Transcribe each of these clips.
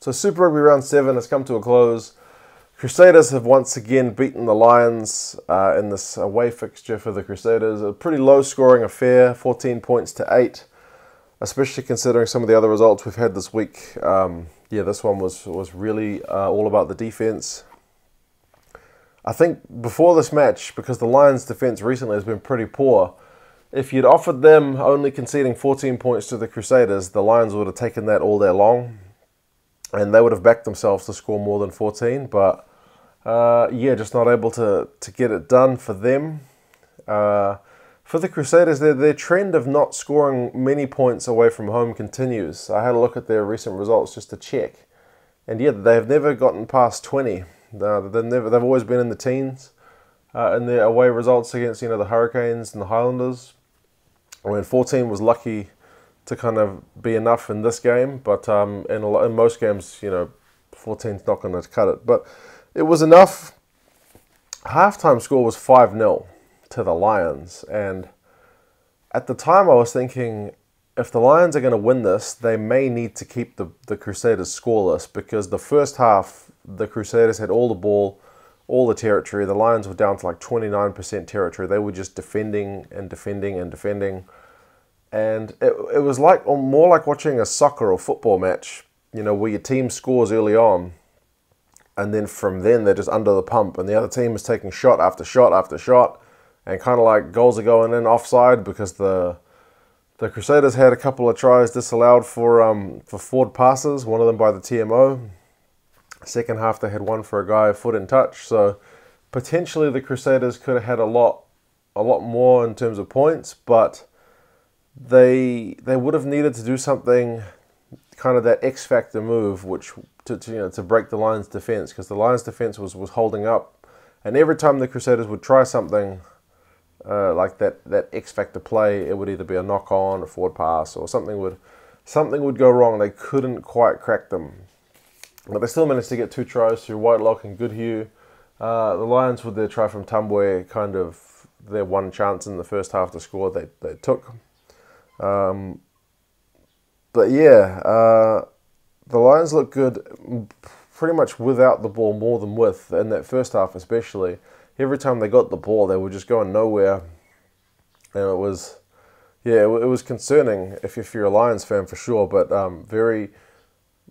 So Super Rugby Round 7 has come to a close. Crusaders have once again beaten the Lions in this away fixture for the Crusaders. A pretty low-scoring affair, 14 points to 8, especially considering some of the other results we've had this week. Yeah, this one was really all about the defense. I think before this match, because the Lions' defense recently has been pretty poor, if you'd offered them only conceding 14 points to the Crusaders, the Lions would have taken that all day long, and they would have backed themselves to score more than 14, but yeah, just not able to get it done for them. For the Crusaders, their trend of not scoring many points away from home continues. I had a look at their recent results just to check, and yeah, they've never gotten past 20. They've always been in the teens in their away results against the Hurricanes and the Highlanders. I mean, 14 was lucky to kind of be enough in this game, but in most games, 14's not going to cut it. But it was enough. Halftime score was 5-0 to the Lions, and at the time I was thinking, if the Lions are going to win this, they may need to keep the Crusaders scoreless, because the first half, the Crusaders had all the ball, all the territory. The Lions were down to like 29% territory. They were just defending and defending and defending. And it was more like watching a soccer or football match, where your team scores early on, and then from then they're just under the pump, and the other team is taking shot after shot after shot, and kind of like goals are going in offside because the Crusaders had a couple of tries disallowed for forward passes, one of them by the TMO. Second half they had one for a guy foot in touch, so potentially the Crusaders could have had a lot more in terms of points, but they would have needed to do something, kind of that X factor move, which to break the Lions' defense, because the Lions' defense was holding up, and every time the Crusaders would try something like that X factor play, it would either be a knock on, a forward pass, or something would go wrong. They couldn't quite crack them, but they still managed to get 2 tries through Whitelock and Goodhue. The Lions, with their try from Tumbwe, kind of their one chance in the first half to score, they took. But yeah, the Lions look good pretty much without the ball more than with, in that first half especially. Every time they got the ball, they were just going nowhere, and it was concerning if you're a Lions fan for sure, but very,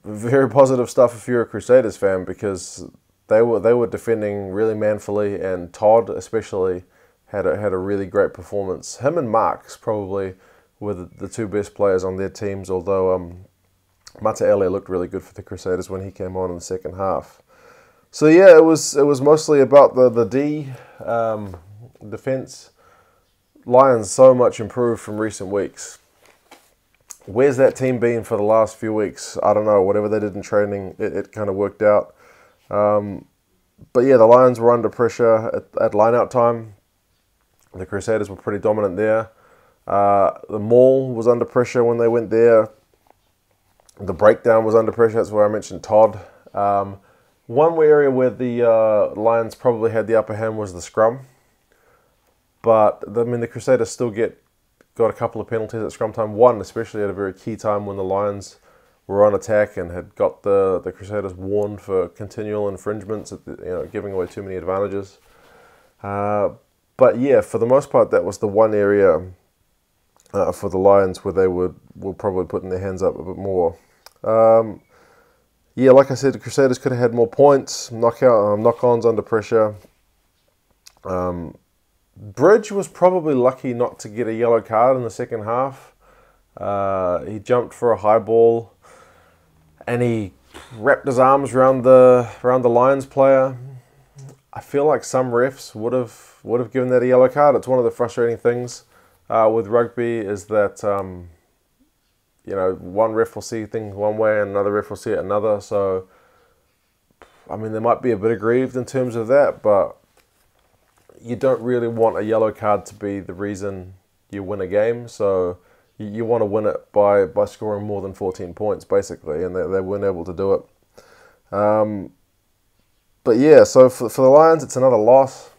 very positive stuff if you're a Crusaders fan, because they were defending really manfully, and Todd especially had a really great performance. Him and Marks probably were the 2 best players on their teams, although Mataele looked really good for the Crusaders when he came on in the second half. So yeah, it was mostly about the D defense. Lions so much improved from recent weeks. Where's that team been for the last few weeks? I don't know. Whatever they did in training, it kind of worked out. But yeah, the Lions were under pressure at line-out time. The Crusaders were pretty dominant there. The Maul was under pressure when they went there. The breakdown was under pressure. That's where I mentioned Todd. One area where the Lions probably had the upper hand was the scrum. But, the Crusaders still got a couple of penalties at scrum time. One, especially at a very key time when the Lions were on attack and had got the Crusaders warned for continual infringements, giving away too many advantages. But yeah, for the most part, that was the one area for the Lions where they were probably putting their hands up a bit more. Yeah, like I said, the Crusaders could have had more points. Knock-ons under pressure. Bridge was probably lucky not to get a yellow card in the second half. He jumped for a high ball, and he wrapped his arms around the Lions player. I feel like some refs would have given that a yellow card. It's one of the frustrating things with rugby, is that one ref will see things one way and another ref will see it another. So, they might be a bit aggrieved in terms of that, but you don't really want a yellow card to be the reason you win a game. So you want to win it by scoring more than 14 points, basically, and they weren't able to do it. But yeah, so for the Lions, it's another loss.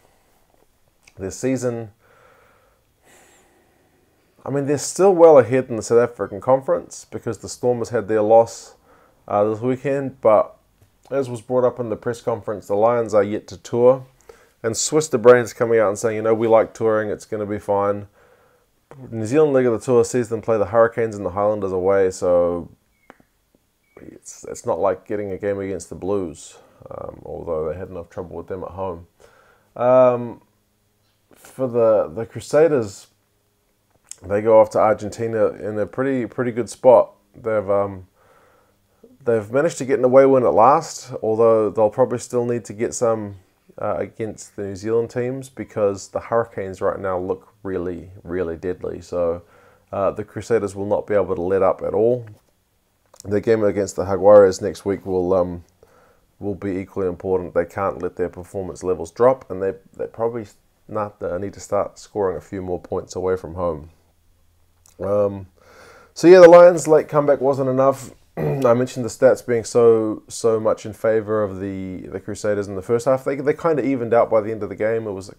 Their season, they're still well ahead in the South African Conference, because the Stormers had their loss this weekend, but as was brought up in the press conference, the Lions are yet to tour. And Swiss de Brain's coming out and saying, we like touring, it's going to be fine. New Zealand League of the Tour sees them play the Hurricanes and the Highlanders away, so it's not like getting a game against the Blues, although they had enough trouble with them at home. For the Crusaders, they go off to Argentina in a pretty good spot. They've managed to get an away win at last, although they'll probably still need to get some against the New Zealand teams because the Hurricanes right now look really, really deadly. So the Crusaders will not be able to let up at all. The game against the Jaguares next week will be equally important. They can't let their performance levels drop, and they probably need to start scoring a few more points away from home. So yeah, the Lions' late comeback wasn't enough. I mentioned the stats being so much in favour of the Crusaders in the first half. They kind of evened out by the end of the game. It was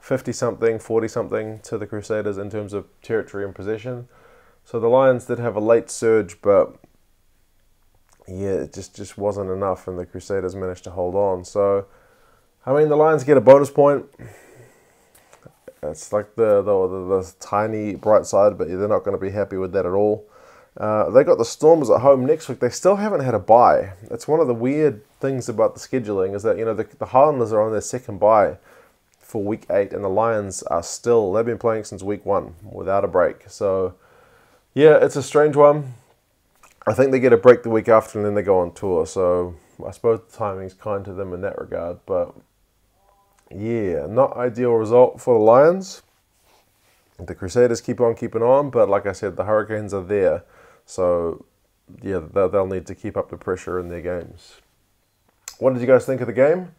50-something, 40-something to the Crusaders in terms of territory and possession. So the Lions did have a late surge, but yeah, it just wasn't enough, and the Crusaders managed to hold on. So, I mean, the Lions get a bonus point. It's like the tiny bright side, but they're not going to be happy with that at all. They got the Stormers at home next week. They still haven't had a bye. It's one of the weird things about the scheduling is that, the Highlanders are on their second bye for week 8, and the Lions are they've been playing since week 1 without a break. So, yeah, it's a strange one. I think they get a break the week after and then they go on tour. So, I suppose the timing's kind to them in that regard. But, yeah, not ideal result for the Lions. The Crusaders keep on keeping on, but like I said, the Hurricanes are there. So, yeah, they'll need to keep up the pressure in their games. What did you guys think of the game?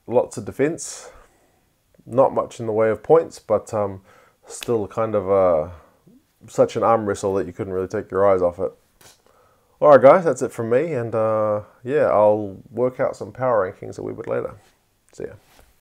Lots of defence. Not much in the way of points, but still kind of such an arm wrestle that you couldn't really take your eyes off it. Alright guys, that's it from me, and yeah, I'll work out some power rankings a wee bit later. See ya.